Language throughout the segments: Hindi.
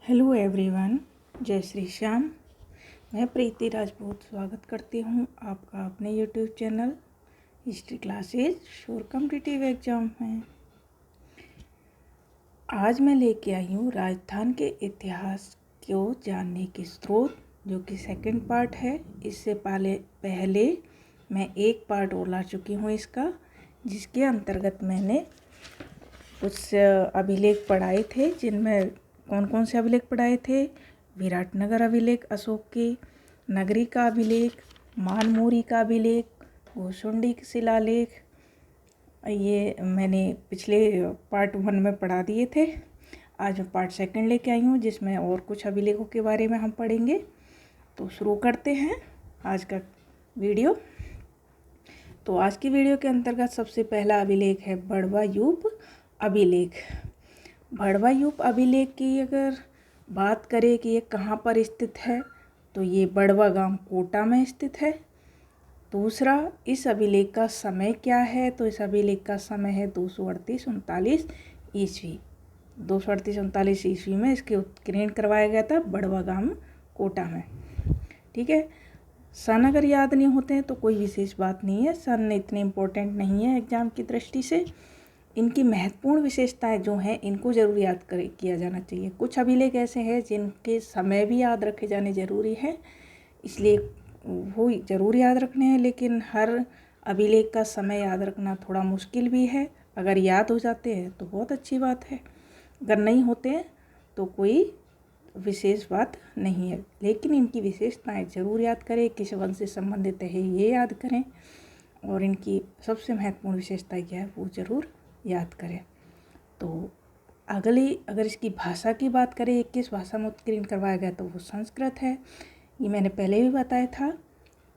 हेलो एवरीवन, जय श्री श्याम। मैं प्रीति राजपूत स्वागत करती हूँ आपका अपने YouTube channel history classes for competitive exam में। आज मैं लेके आई हूँ राजस्थान के इतिहास को जानने के स्रोत, जो कि सेकंड पार्ट है। इससे पहले मैं एक पार्ट और ला चुकी हूँ इसका, जिसके अंतर्गत मैंने कुछ अभिलेख पढ़ाए थे। जिनमें कौन कौन से अभिलेख पढ़ाए थे? विराटनगर अभिलेख अशोक के, नगरी का अभिलेख, मानमोरी का अभिलेख, गोशुंडी शिलालेख। ये मैंने पिछले पार्ट 1 में पढ़ा दिए थे। आज मैं पार्ट 2 लेके आई हूँ, जिसमें और कुछ अभिलेखों के बारे में हम पढ़ेंगे। तो शुरू करते हैं आज का वीडियो। तो आज की वीडियो के अंतर्गत सबसे पहला अभिलेख है बड़वायूप अभिलेख। बड़वायूप अभिलेख की अगर बात करें कि ये कहाँ पर स्थित है, तो ये बड़वा गांव कोटा में स्थित है। दूसरा, इस अभिलेख का समय क्या है? तो इस अभिलेख का समय है 238-39 ईस्वी। 238-39 ईस्वी में इसके उत्कीर्ण करवाया गया था बड़वा गांव कोटा में। ठीक है। सन अगर याद नहीं होते हैं तो कोई विशेष बात नहीं है, सन इतने इम्पोर्टेंट नहीं है एग्जाम की दृष्टि से। इनकी महत्वपूर्ण विशेषताएं जो हैं, इनको जरूर याद किया जाना चाहिए। कुछ अभिलेख ऐसे हैं जिनके समय भी याद रखे जाने जरूरी है, इसलिए वो जरूर याद रखने हैं। लेकिन हर अभिलेख का समय याद रखना थोड़ा मुश्किल भी है। अगर याद हो जाते हैं तो बहुत अच्छी बात है, अगर नहीं होते हैं तो कोई विशेष बात नहीं है। लेकिन इनकी विशेषताएं जरूर याद करें। किस वंश से संबंधित है ये याद करें, और इनकी सबसे महत्वपूर्ण विशेषता क्या है वो जरूर याद करें। तो अगली अगर इसकी भाषा की बात करें, किस भाषा में उत्कीर्ण करवाया गया, तो वो संस्कृत है। ये मैंने पहले भी बताया था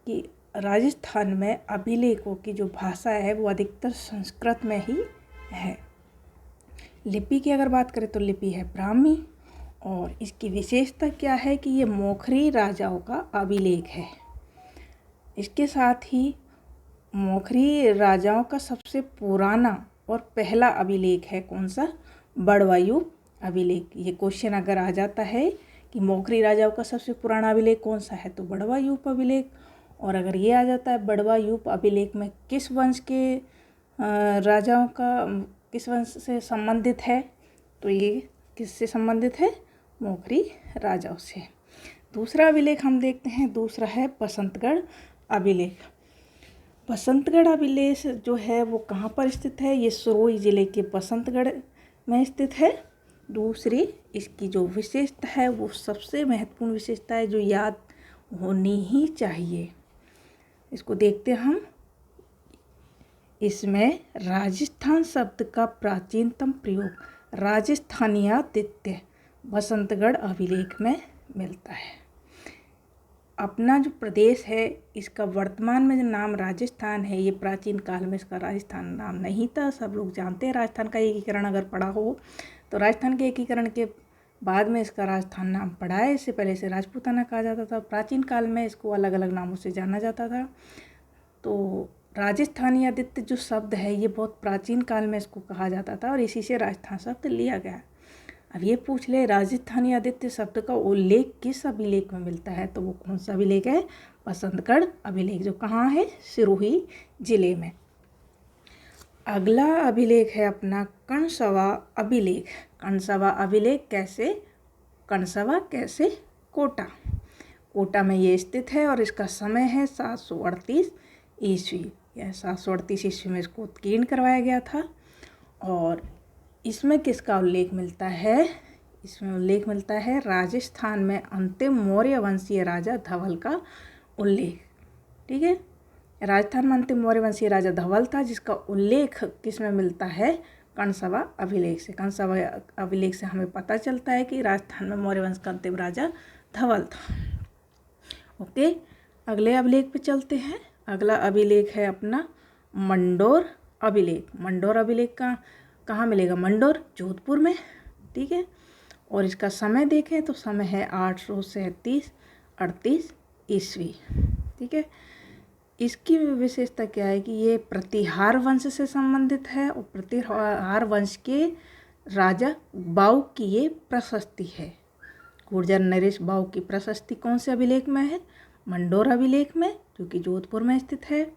कि राजस्थान में अभिलेखों की जो भाषा है वो अधिकतर संस्कृत में ही है। लिपि की अगर बात करें तो लिपि है ब्राह्मी, और इसकी विशेषता क्या है कि ये मोखरी राजाओं का अभिलेख है। इसके साथ ही मोखरी राजाओं का सबसे पुराना और पहला अभिलेख है कौन सा? बड़वायूप अभिलेख। ये क्वेश्चन अगर आ जाता है कि मोखरी राजाओं का सबसे पुराना अभिलेख कौन सा है, तो बड़वायूप अभिलेख। और अगर ये आ जाता है बड़वायूप अभिलेख में किस वंश के राजाओं का किस वंश से संबंधित है, तो ये किससे संबंधित है? मोखरी राजाओं से। दूसरा अभिलेख हम देखते हैं, दूसरा है बसंतगढ़ अभिलेख। बसंतगढ़ अभिलेख जो है वो कहाँ पर स्थित है? ये सिरोही जिले के बसंतगढ़ में स्थित है। दूसरी इसकी जो विशेषता है, वो सबसे महत्वपूर्ण विशेषता है जो याद होनी ही चाहिए। इसको देखते हम। इसमें राजस्थान शब्द का प्राचीनतम प्रयोग राजस्थानियादित्य बसंतगढ़ अभिलेख में मिलता है। अपना जो प्रदेश है, इसका वर्तमान में जो नाम राजस्थान है, ये प्राचीन काल में इसका राजस्थान नाम नहीं था। सब लोग जानते हैं राजस्थान का एकीकरण अगर पढ़ा हो तो राजस्थान के एकीकरण के बाद में इसका राजस्थान नाम पड़ा है। इससे पहले इसे राजपूताना कहा जाता था। प्राचीन काल में इसको अलग अलग नामों से जाना जाता था। तो राजस्थानी आदित्य जो शब्द है, ये बहुत प्राचीन काल में इसको कहा जाता था, और इसी से राजस्थान शब्द लिया गया। अब ये पूछ ले, राजस्थानी आदित्य शब्द का उल्लेख किस अभिलेख में मिलता है, तो वो कौन सा अभिलेख है? बसंतगढ़ अभिलेख, जो कहाँ है? सिरोही जिले में। अगला अभिलेख है अपना कणसवा अभिलेख। कणसवा अभिलेख कैसे? कणसवा कैसे? कोटा। कोटा में ये स्थित है, और इसका समय है 738 ईस्वी। यह 738 ईस्वी में इसको उत्कीर्ण करवाया गया था। और इसमें किसका उल्लेख मिलता है? इसमें उल्लेख मिलता है राजस्थान में अंतिम मौर्य वंशीय राजा धवल का उल्लेख। ठीक है। राजस्थान में अंतिम मौर्य वंशीय राजा धवल था, जिसका उल्लेख किस में मिलता है? कणसवा अभिलेख से। कणसवा अभिलेख से हमें पता चलता है कि राजस्थान में मौर्य वंश का अंतिम राजा धवल था। ओके, अगले अभिलेख पे चलते हैं। अगला अभिलेख है अपना मंडोर अभिलेख। मंडोर अभिलेख का कहाँ मिलेगा? मंडोर, जोधपुर में। ठीक है। और इसका समय देखें तो समय है 837-38 ईस्वी। ठीक है। इसकी विशेषता क्या है कि ये प्रतिहार वंश से संबंधित है, और प्रतिहार वंश के राजा बाऊ की ये प्रशस्ति है। गुर्जर नरेश भाऊ की प्रशस्ति कौन से अभिलेख में है? मंडोर अभिलेख में, जो कि जोधपुर में स्थित है।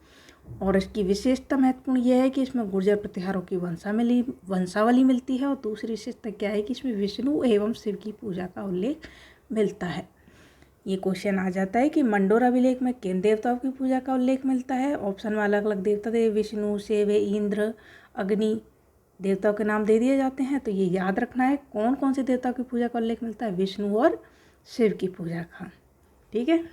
और इसकी विशेषता महत्वपूर्ण यह है कि इसमें गुर्जर प्रतिहारों की वंशावली मिलती है। और दूसरी विशेषता क्या है कि इसमें विष्णु एवं शिव की पूजा का उल्लेख मिलता है। ये क्वेश्चन आ जाता है कि मंडोर अभिलेख में किन देवताओं की पूजा का उल्लेख मिलता है। ऑप्शन में अलग अलग देवता दे, विष्णु, शिव, इंद्र, अग्नि देवताओं के नाम दे दिए जाते हैं। तो ये याद रखना है कौन कौन से देवताओं की पूजा का उल्लेख मिलता है, विष्णु और शिव की पूजा का। ठीक है,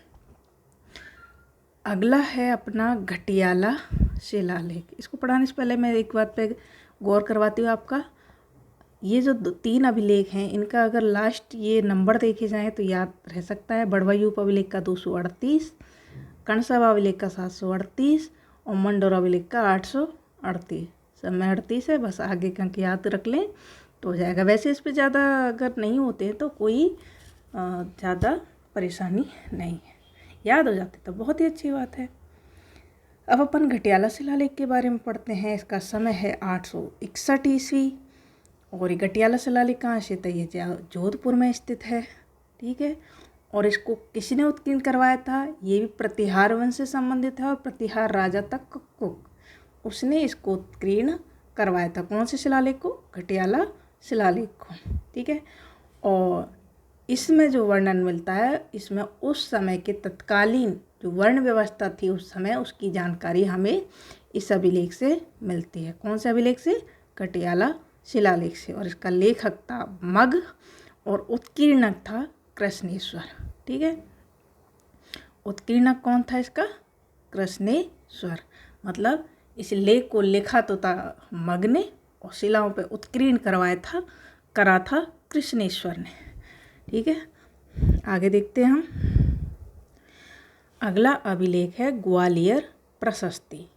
अगला है अपना घटियाला शिलालेख। इसको पढ़ाने से पहले मैं एक बात पे गौर करवाती हूँ आपका। ये जो 3 अभिलेख हैं, इनका अगर लास्ट ये नंबर देखे जाएँ तो याद रह सकता है। बड़वायूप अभिलेख का 238, कणसावा अभिलेख का 738 और मंडोर अभिलेख का 838। सब में 38 है, बस आगे का अंक याद रख लें तो हो जाएगा। वैसे इस पे ज़्यादा अगर नहीं होते हैं तो कोई ज़्यादा परेशानी नहीं है, याद हो जाते तो बहुत ही अच्छी बात है। अब अपन घटियाला शिलालेख के बारे में पढ़ते हैं। इसका समय है 861 ईस्वी। और ये घटियाला शिलालेख कहाँ स्थित है? ये जोधपुर में स्थित है। ठीक है, और इसको किसने उत्कीर्ण करवाया था? ये भी प्रतिहार वंश से संबंधित है और प्रतिहार राजा तक कुक उसने इसको उत्कीर्ण करवाया था। कौन से शिलालेख को? घटियाला शिलालेख को। ठीक है, और इसमें जो वर्णन मिलता है, इसमें उस समय के तत्कालीन जो वर्ण व्यवस्था थी उस समय, उसकी जानकारी हमें इस अभिलेख से मिलती है। कौन से अभिलेख से? घटियाला शिलालेख से। और इसका लेखक था मग और उत्कीर्णक था कृष्णेश्वर। ठीक है, उत्कीर्णक कौन था इसका? कृष्णेश्वर। मतलब इस लेख को लिखा तो था मग ने और शिलाओं पे उत्कीर्ण करा था कृष्णेश्वर ने। ठीक है, आगे देखते हैं हम। अगला अभिलेख है ग्वालियर प्रशस्ति।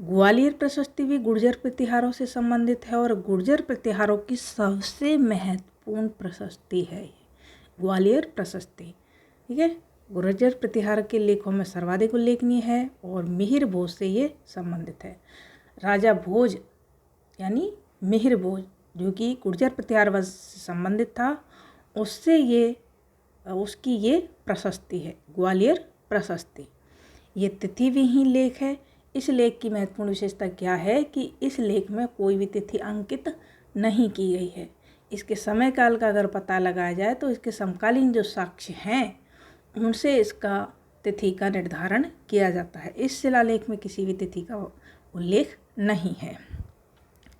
ग्वालियर प्रशस्ति भी गुर्जर प्रतिहारों से संबंधित है और गुर्जर प्रतिहारों की सबसे महत्वपूर्ण प्रशस्ति है ग्वालियर प्रशस्ति। ठीक है, गुर्जर प्रतिहार के लेखों में सर्वाधिक उल्लेखनीय है और मिहिर भोज से ये संबंधित है। राजा भोज यानी मिहिर भोज, जो कि गुर्जर प्रतिहार वंश से संबंधित था, उसकी ये प्रशस्ति है, ग्वालियर प्रशस्ति। ये तिथि विहीन लेख है। इस लेख की महत्वपूर्ण विशेषता क्या है कि इस लेख में कोई भी तिथि अंकित नहीं की गई है। इसके समय काल का अगर पता लगाया जाए तो इसके समकालीन जो साक्ष्य हैं उनसे इसका तिथि का निर्धारण किया जाता है। इस शिलालेख में किसी भी तिथि का उल्लेख नहीं है।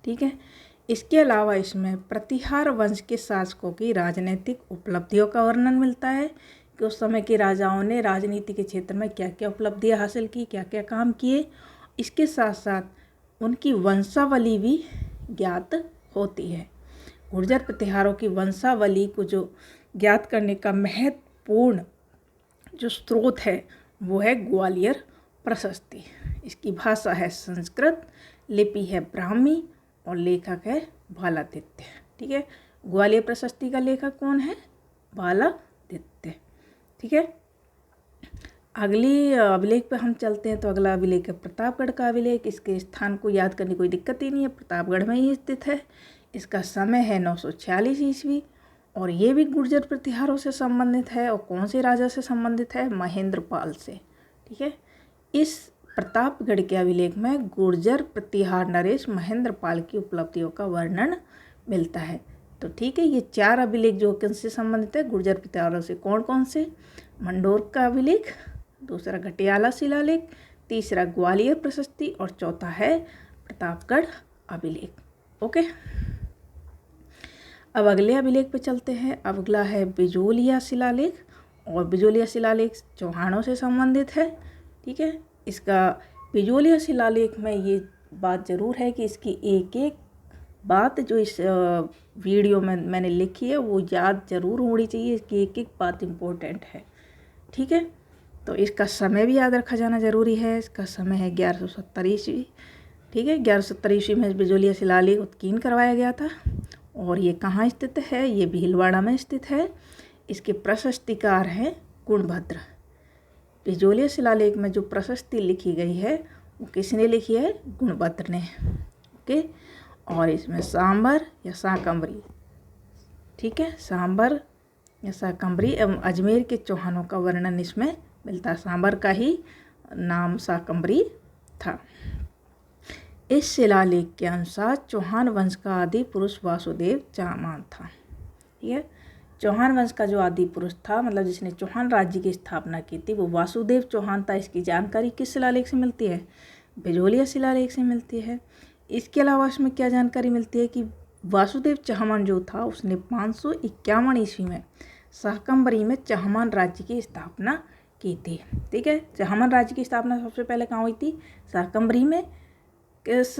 ठीक है, इसके अलावा इसमें प्रतिहार वंश के शासकों की राजनीतिक उपलब्धियों का वर्णन मिलता है कि उस समय के राजाओं ने राजनीति के क्षेत्र में क्या क्या उपलब्धियां हासिल की, क्या क्या काम किए। इसके साथ साथ उनकी वंशावली भी ज्ञात होती है। गुर्जर प्रतिहारों की वंशावली को जो ज्ञात करने का महत्वपूर्ण जो स्रोत है वो है ग्वालियर प्रशस्ति। इसकी भाषा है संस्कृत, लिपि है ब्राह्मी और लेखक है बालादित्य। ठीक है, ग्वालियर प्रशस्ति का लेखक कौन है? बालादित्य। ठीक है, अगली अभिलेख पे हम चलते हैं। तो अगला अभिलेख है प्रतापगढ़ का अभिलेख। इसके स्थान को याद करने की कोई दिक्कत ही नहीं है, प्रतापगढ़ में ही स्थित है। इसका समय है 946 ईस्वी और ये भी गुर्जर प्रतिहारों से संबंधित है। और कौन से राजा से संबंधित है? महेंद्रपाल से। ठीक है, इस प्रतापगढ़ के अभिलेख में गुर्जर प्रतिहार नरेश महेंद्रपाल की उपलब्धियों का वर्णन मिलता है। तो ठीक है, ये 4 अभिलेख जो किनसे संबंधित है? गुर्जर प्रतिहारों से। कौन कौन से? मंडोर का अभिलेख, दूसरा घटियाला शिलालेख, तीसरा ग्वालियर प्रशस्ति और चौथा है प्रतापगढ़ अभिलेख। ओके, अब अगले अभिलेख पे चलते हैं। अब अगला है बिजोलिया शिलालेख और बिजोलिया शिलालेख चौहानों से संबंधित है। ठीक है, इसका बिजोलिया शिलालेख में ये बात ज़रूर है कि इसकी एक एक बात जो इस वीडियो में मैंने लिखी है वो याद ज़रूर होनी चाहिए। इसकी एक एक बात इम्पोर्टेंट है। ठीक है, तो इसका समय भी याद रखा जाना ज़रूरी है। इसका समय है 1170 ईस्वी। ठीक है, 1170 ईस्वी में बिजोलिया शिलालेख उत्कीर्ण करवाया गया था। और ये कहाँ स्थित है? ये भीलवाड़ा में स्थित है। इसके प्रशस्तिकार हैं गुणभद्र। बिजोलिया शिलालेख में जो प्रशस्ति लिखी गई है वो किसने लिखी है? गुणभद्र ने। ओके, और इसमें सांबर या शाकंभरी, ठीक है, सांबर शाकंभरी एवं अजमेर के चौहानों का वर्णन इसमें मिलता है। सांबर का ही नाम शाकंभरी था। इस शिलालेख के अनुसार चौहान वंश का आदि पुरुष वासुदेव चौहान था। ठीक है, चौहान वंश का जो आदि पुरुष था, मतलब जिसने चौहान राज्य की स्थापना की थी, वो वासुदेव चौहान था। इसकी जानकारी किस शिलालेख से मिलती है? बिजोलिया शिलालेख से मिलती है। इसके अलावा इसमें क्या जानकारी मिलती है कि वासुदेव चौहान जो था उसने 551 ईस्वी में शाकंभरी में चौहान राज्य की स्थापना की थी। ठीक है, चौहान राज्य की स्थापना सबसे पहले कहाँ हुई थी? शाकंभरी में। किस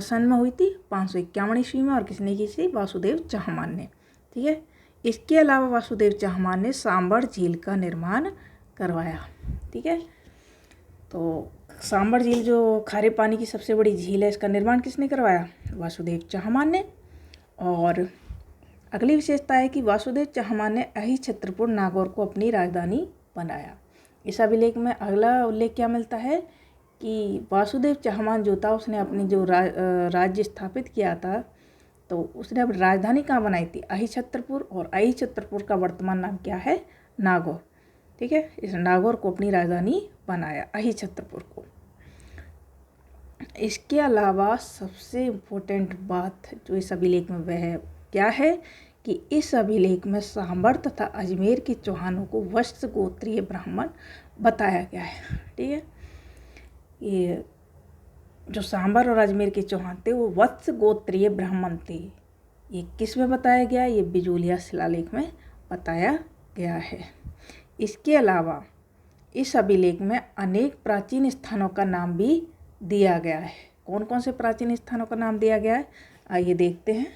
सन में हुई थी? 551 ईस्वी में। और किसने की थी? वासुदेव चौहान ने। ठीक है, इसके अलावा वासुदेव चौहान ने सांबर झील का निर्माण करवाया। ठीक है, तो सांबर झील जो खारे पानी की सबसे बड़ी झील है, इसका निर्माण किसने करवाया? वासुदेव चौहान ने। और अगली विशेषता है कि वासुदेव चौहान ने अहि छत्रपुर नागौर को अपनी राजधानी बनाया। इस अभिलेख में अगला उल्लेख क्या मिलता है कि वासुदेव चौहान जो था उसने अपनी जो राज्य स्थापित किया था, तो उसने अपनी राजधानी कहाँ बनाई थी? अहि छत्रपुर। और अहि छत्रपुर का वर्तमान नाम क्या है? नागौर। ठीक है, इस नागौर को अपनी राजधानी बनाया, अहि छत्रपुर को। इसके अलावा सबसे इम्पोर्टेंट बात जो इस अभिलेख में वह है क्या है कि इस अभिलेख में सांबर तथा अजमेर के चौहानों को वत्स गोत्रीय ब्राह्मण बताया गया है। ठीक है, ये जो सांबर और अजमेर के चौहान थे वो वत्स गोत्रीय ब्राह्मण थे। ये किस में बताया गया? ये बिजोलिया शिलालेख में बताया गया है। इसके अलावा इस अभिलेख में अनेक प्राचीन स्थानों का नाम भी दिया गया है। कौन कौन से प्राचीन स्थानों का नाम दिया गया है? आइए देखते हैं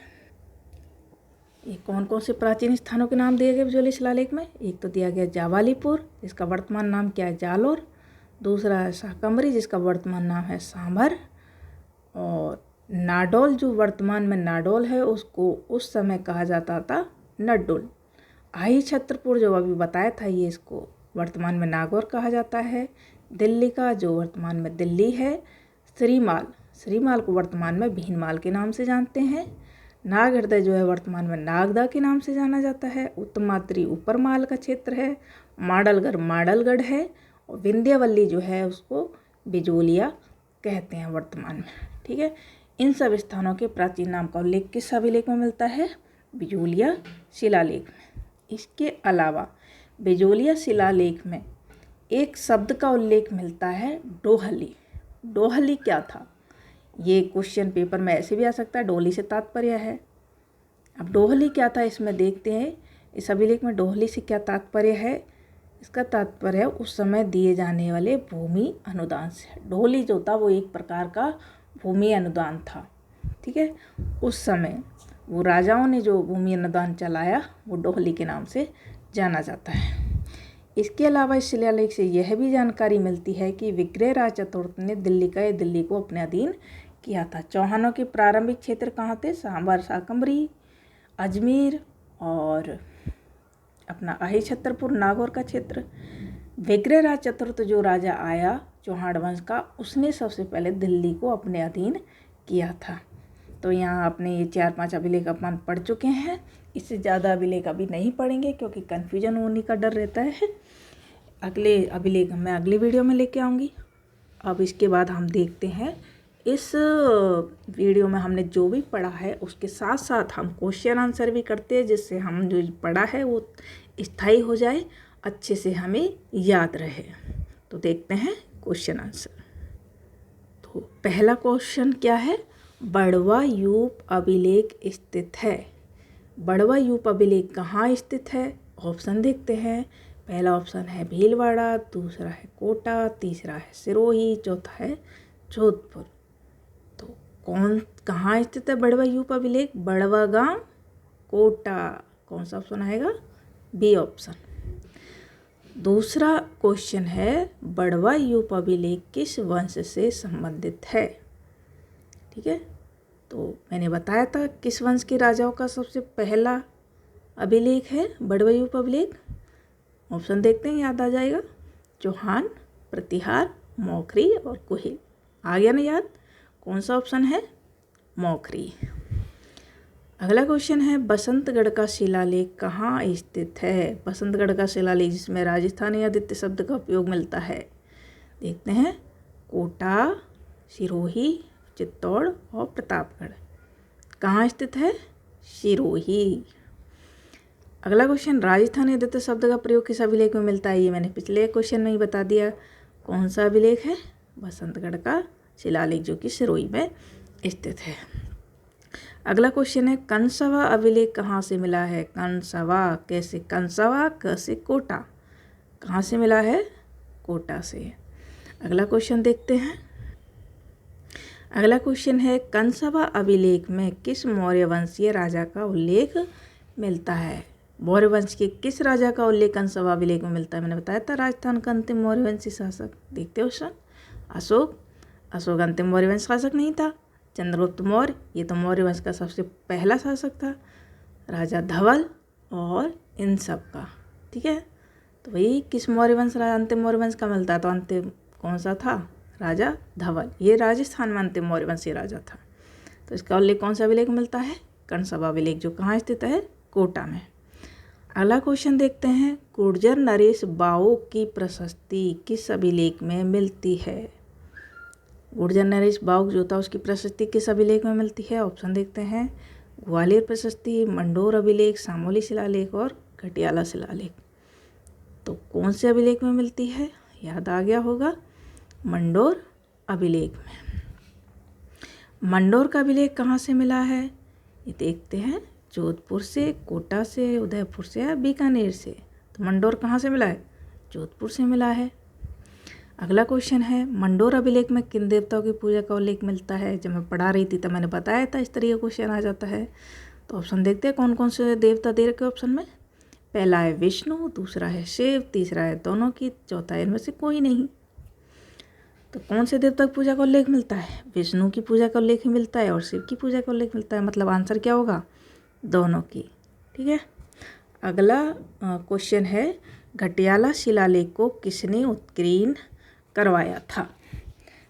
ये कौन कौन से प्राचीन स्थानों के नाम दिए गए बिजोलिया शिलालेख में। एक तो दिया गया जावालीपुर, जिसका वर्तमान नाम क्या है? जालोर। दूसरा है शाकंभरी, जिसका वर्तमान नाम है सांभर। और नाडोल, जो वर्तमान में नाडोल है, उसको उस समय कहा जाता था नड्डोल। अहि छत्रपुर जो अभी बताया था, ये इसको वर्तमान में नागौर कहा जाता है। दिल्ली का जो वर्तमान में दिल्ली है। श्रीमाल को वर्तमान में भीनमाल के नाम से जानते हैं। नाग हृदय जो है वर्तमान में नागदा के नाम से जाना जाता है। उत्तमात्री ऊपरमाल का क्षेत्र है। माडलगढ़ माडलगढ़ है। और विंध्यवल्ली जो है उसको बिजोलिया कहते हैं वर्तमान में। ठीक है, इन सब स्थानों के प्राचीन नाम का उल्लेख किस अभिलेख में मिलता है? बिजोलिया शिलालेख में। इसके अलावा बिजोलिया शिलालेख में एक शब्द का उल्लेख मिलता है, डोहली। डोहली क्या था? ये क्वेश्चन पेपर में ऐसे भी आ सकता है, डोहली से तात्पर्य है। अब डोहली क्या था इसमें देखते हैं। इस अभिलेख में डोहली से क्या तात्पर्य है? इसका तात्पर्य है उस समय दिए जाने वाले भूमि अनुदान से। डोहली जो था वो एक प्रकार का भूमि अनुदान था। ठीक है, उस समय वो राजाओं ने जो भूमि अनुदान चलाया वो डोहली के नाम से जाना जाता है। इसके अलावा इस शिलालेख से यह भी जानकारी मिलती है कि विग्रहराज चतुर्थ ने दिल्ली को अपने अधीन किया था। चौहानों के प्रारंभिक क्षेत्र कहाँ थे? सांबर, शाकंभरी, अजमेर और अपना अहि छत्रपुर नागौर का क्षेत्र। विग्रहराज चतुर्थ जो राजा आया चौहान वंश का, उसने सबसे पहले दिल्ली को अपने अधीन किया था। तो यहाँ आपने ये 4-5 अभिलेख अपन पढ़ चुके हैं। इससे ज़्यादा अभिलेख अभी नहीं पढ़ेंगे क्योंकि कन्फ्यूजन होने का डर रहता है। अगले अभिलेख मैं अगली वीडियो में लेके आऊँगी। अब इसके बाद हम देखते हैं इस वीडियो में हमने जो भी पढ़ा है उसके साथ साथ हम क्वेश्चन आंसर भी करते हैं, जिससे हम जो पढ़ा है वो स्थायी हो जाए, अच्छे से हमें याद रहे। तो देखते हैं क्वेश्चन आंसर। तो पहला क्वेश्चन क्या है? बड़वा यूप अभिलेख स्थित है। बड़वा यूप अभिलेख कहाँ स्थित है? ऑप्शन देखते हैं। पहला ऑप्शन है भीलवाड़ा, दूसरा है कोटा, तीसरा है सिरोही, चौथा है जोधपुर। तो कहाँ स्थित है बड़वा यूप अभिलेख? बड़वा गांव, कोटा। कौन सा ऑप्शन आएगा? B option. दूसरा क्वेश्चन है बड़वा यूप अभिलेख किस वंश से संबंधित है? ठीक है, तो मैंने बताया था किस वंश के राजाओं का सबसे पहला अभिलेख है बड़वा यूप अभिलेख। ऑप्शन देखते हैं, याद आ जाएगा। चौहान, प्रतिहार, मौखरी और कुहिल। आ गया ना याद? कौन सा ऑप्शन है? मौखरी। अगला क्वेश्चन है बसंतगढ़ का शिलालेख कहाँ स्थित है। बसंतगढ़ का शिलालेख जिसमें राजस्थानी आदित्य शब्द का उपयोग मिलता है, देखते हैं कोटा, सिरोही, चित्तौड़ और प्रतापगढ़। कहाँ स्थित है? सिरोही। अगला क्वेश्चन राजस्थानी आदित्य शब्द का प्रयोग किस अभिलेख में मिलता है। ये मैंने पिछले क्वेश्चन में ही बता दिया। कौन सा अभिलेख है? बसंतगढ़ का शिलालेख जो कि सिरोही में स्थित है। अगला क्वेश्चन है कंसवा अभिलेख कहाँ से मिला है। कंसवा कैसे? कंसवा कैसे? कोटा। कहाँ से मिला है? कोटा से। अगला क्वेश्चन देखते हैं। अगला क्वेश्चन है कंसवा अभिलेख में किस मौर्य वंशीय राजा का उल्लेख मिलता है। मौर्य वंश के किस राजा का उल्लेख कंसवा अभिलेख में मिलता है। मैंने बताया था राजस्थान का अंतिम मौर्य वंशी शासक। देखते हो क्वेश्चन। अशोक अंतिम मौर्य वंश शासक नहीं था। चंद्रगुप्त मौर्य ये तो मौर्य वंश का सबसे पहला शासक था। राजा धवल और इन सब का, ठीक है। तो वही किस मौर्य वंश अंतिम मौर्य वंश का मिलता है, तो अंतिम कौन सा था? राजा धवल। ये राजस्थान में अंतिम मौर्य वंशी राजा था। तो इसका उल्लेख कौन सा अभिलेख मिलता है? कंसवा अभिलेख जो कहाँ स्थित है? कोटा में। अगला क्वेश्चन देखते हैं गुर्जर नरेश बाऊ की प्रशस्ति किस अभिलेख में मिलती है। गुर्जर नरेश बाऊ जो था उसकी प्रशस्ति किस अभिलेख में मिलती है। ऑप्शन देखते हैं ग्वालियर प्रशस्ति, मंडोर अभिलेख, सामोली शिलालेख और घटियाला शिलालेख। तो कौन से अभिलेख में मिलती है? याद आ गया होगा, मंडोर अभिलेख में। मंडोर का अभिलेख कहाँ से मिला है? ये देखते हैं जोधपुर से, कोटा से, उदयपुर से या बीकानेर से। तो मंडोर कहाँ से मिला है? जोधपुर से मिला है। अगला क्वेश्चन है मंडोर अभिलेख में किन देवताओं की पूजा का उल्लेख मिलता है। जब मैं पढ़ा रही थी तब मैंने बताया था इस तरह का क्वेश्चन आ जाता है। तो ऑप्शन देखते हैं कौन कौन से देवता दे रखे ऑप्शन में। पहला है विष्णु, दूसरा है शिव, तीसरा है दोनों की, चौथा इनमें से कोई नहीं। तो कौन से देवता की पूजा का उल्लेख मिलता है? विष्णु की पूजा का उल्लेख मिलता है और शिव की पूजा का उल्लेख मिलता है। मतलब आंसर क्या होगा? दोनों की, ठीक है। अगला क्वेश्चन है घटियाला शिलालेख को किसने उत्कीर्ण करवाया था।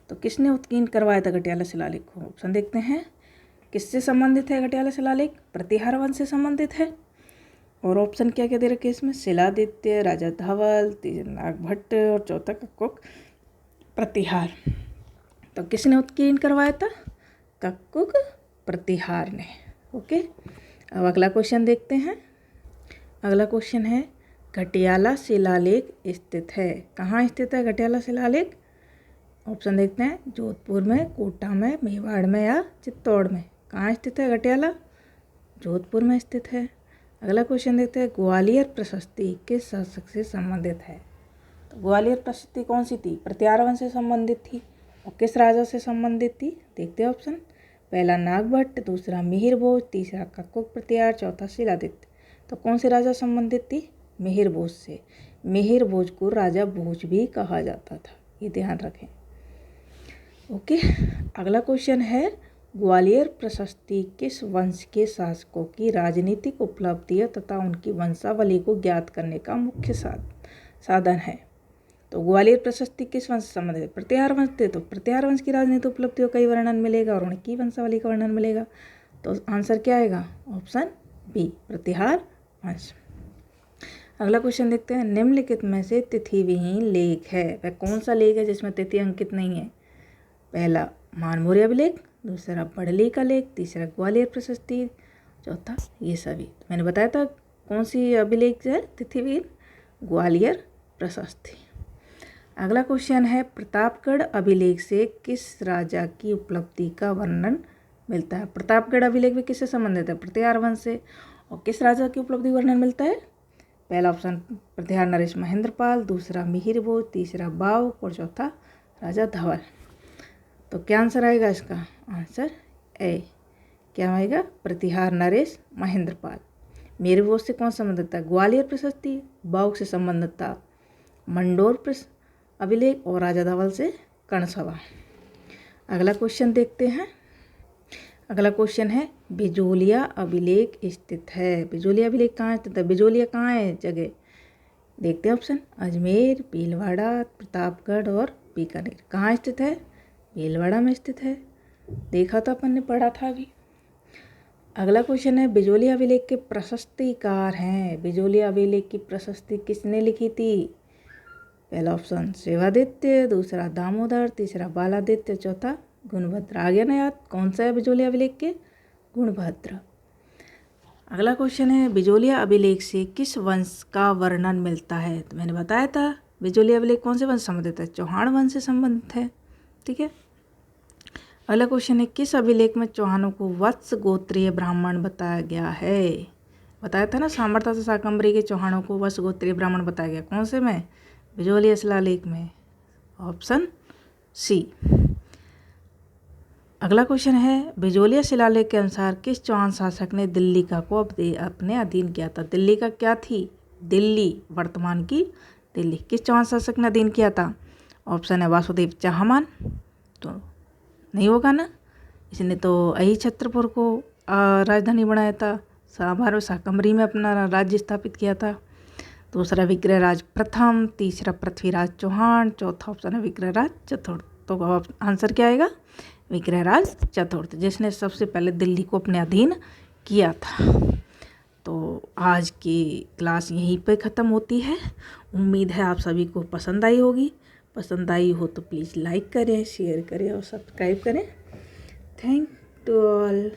तो किसने उत्कीर्ण करवाया था घटियाला शिलालेख को? ऑप्शन देखते हैं किससे संबंधित है घटियाला शिलालेख? प्रतिहार वंश से संबंधित है। और ऑप्शन क्या क्या दे रखे इसमें? शिलादित्य, राजा धवल, तीसरा नागभट्ट और चौथा कक्कुक प्रतिहार। तो किसने उत्कीर्ण करवाया था? कक्कुक प्रतिहार ने। ओके, अब अगला क्वेश्चन देखते हैं। अगला क्वेश्चन है घटियाला शिलालेख स्थित है। कहाँ स्थित है घटियाला शिलालेख? ऑप्शन देखते हैं जोधपुर में, कोटा में, मेवाड़ में या चित्तौड़ में। कहाँ स्थित है घटियाला? जोधपुर में स्थित है। अगला क्वेश्चन देखते हैं ग्वालियर प्रशस्ति किस शासक से संबंधित है। तो ग्वालियर प्रशस्ति कौन सी थी? प्रतिहार वंश से संबंधित थी। और किस राजा से संबंधित थी? देखते हैं ऑप्शन। पहला नागभट्ट, दूसरा मिहिर भोज, तीसरा कक्कुक प्रतिहार, चौथा शिलादित्य। तो कौन से राजा संबंधित थी? मिहिर भोज से। मिहिर भोज को राजा भोज भी कहा जाता था, ये ध्यान रखें। ओके, अगला क्वेश्चन है ग्वालियर प्रशस्ति किस वंश के शासकों की राजनीतिक उपलब्धियां तथा उनकी वंशावली को ज्ञात करने का मुख्य साधन है। तो ग्वालियर प्रशस्ति किस वंश से संबंधित है? प्रतिहार वंश थे, तो प्रतिहार वंश की राजनीतिक उपलब्धियों का ही वर्णन मिलेगा और उनकी वंशावली का वर्णन मिलेगा। तो आंसर क्या आएगा? ऑप्शन बी, प्रतिहार वंश। अगला क्वेश्चन देखते हैं निम्नलिखित में से तिथि विहीन लेख है। वह कौन सा लेख है जिसमें तिथि अंकित नहीं है? पहला मानमौर्य अभिलेख, दूसरा बढ़ली का लेख, तीसरा ग्वालियर प्रशस्ति, चौथा ये सभी। तो मैंने बताया था कौन सी अभिलेख है तिथि विहीन? ग्वालियर प्रशस्ति। अगला क्वेश्चन है प्रतापगढ़ अभिलेख से किस राजा की उपलब्धि का वर्णन मिलता है। प्रतापगढ़ अभिलेख भी किससे संबंधित है? प्रतिहार वंश से। और किस राजा की उपलब्धि वर्णन मिलता है? पहला ऑप्शन प्रतिहार नरेश महेंद्रपाल, दूसरा मिहिर भोज, तीसरा बाव और चौथा राजा धवल। तो क्या आंसर आएगा इसका? आंसर ए, क्या आएगा? प्रतिहार नरेश महेंद्रपाल। मिहिर भोज से कौन संबंधित था? ग्वालियर प्रशस्ति। बाव से संबंधित था मंडोर अभिलेख और राजा धवल से कंसवा। अगला क्वेश्चन देखते हैं। अगला क्वेश्चन है बिजोलिया अभिलेख स्थित है। बिजोलिया अभिलेख कहाँ स्थित है? बिजोलिया कहाँ है जगह? देखते हैं ऑप्शन। अजमेर, भीलवाड़ा, प्रतापगढ़ और बीकानेर। कहाँ स्थित है? भीलवाड़ा में स्थित है। देखा था अपन ने, पढ़ा था अभी। अगला क्वेश्चन है, बिजोली अभिलेख के प्रशस्तिकार हैं। बिजोली अभिलेख की प्रशस्ति किसने लिखी थी? पहला ऑप्शन शिवादित्य, दूसरा दामोदर, तीसरा बालादित्य, चौथा गुणभद्र। आ गया ना याद? कौन सा है बिजोली अभिलेख के? गुणभद्र। अगला क्वेश्चन है, बिजोलिया अभिलेख से किस वंश का वर्णन मिलता है? तो मैंने बताया था बिजोलिया अभिलेख कौन से वंश से संबंधित है? चौहान वंश से संबंधित है। ठीक है। अगला क्वेश्चन है, किस अभिलेख में चौहानों को वत्स गोत्रीय ब्राह्मण बताया गया है? बताया था ना, सामर्था से शाकंभरी के चौहानों को वत्स गोत्रीय ब्राह्मण बताया गया। कौन से में? बिजोलिया शिलालेख में। Option C. अगला क्वेश्चन है, बिजोलिया शिलालेख के अनुसार किस चौहान शासक ने दिल्ली का को अपने अधीन किया था? दिल्ली का क्या थी? दिल्ली, वर्तमान की दिल्ली। किस चौहान शासक ने अधीन किया था? ऑप्शन है वासुदेव चाहमान। तो नहीं होगा ना, इसने तो अही छत्रपुर को राजधानी बनाया था, भारत शाकंभरी में अपना राज्य स्थापित किया था। दूसरा विग्रहराज प्रथम, तीसरा पृथ्वीराज चौहान, चौथा ऑप्शन है विग्रहराज चतुर्थ। तो आंसर क्या आएगा? विग्रहराज चतुर्थ, जिसने सबसे पहले दिल्ली को अपने अधीन किया था। तो आज की क्लास यहीं पे ख़त्म होती है। उम्मीद है आप सभी को पसंद आई होगी। पसंद आई हो तो प्लीज़ लाइक करें, शेयर करें और सब्सक्राइब करें। Thank you all.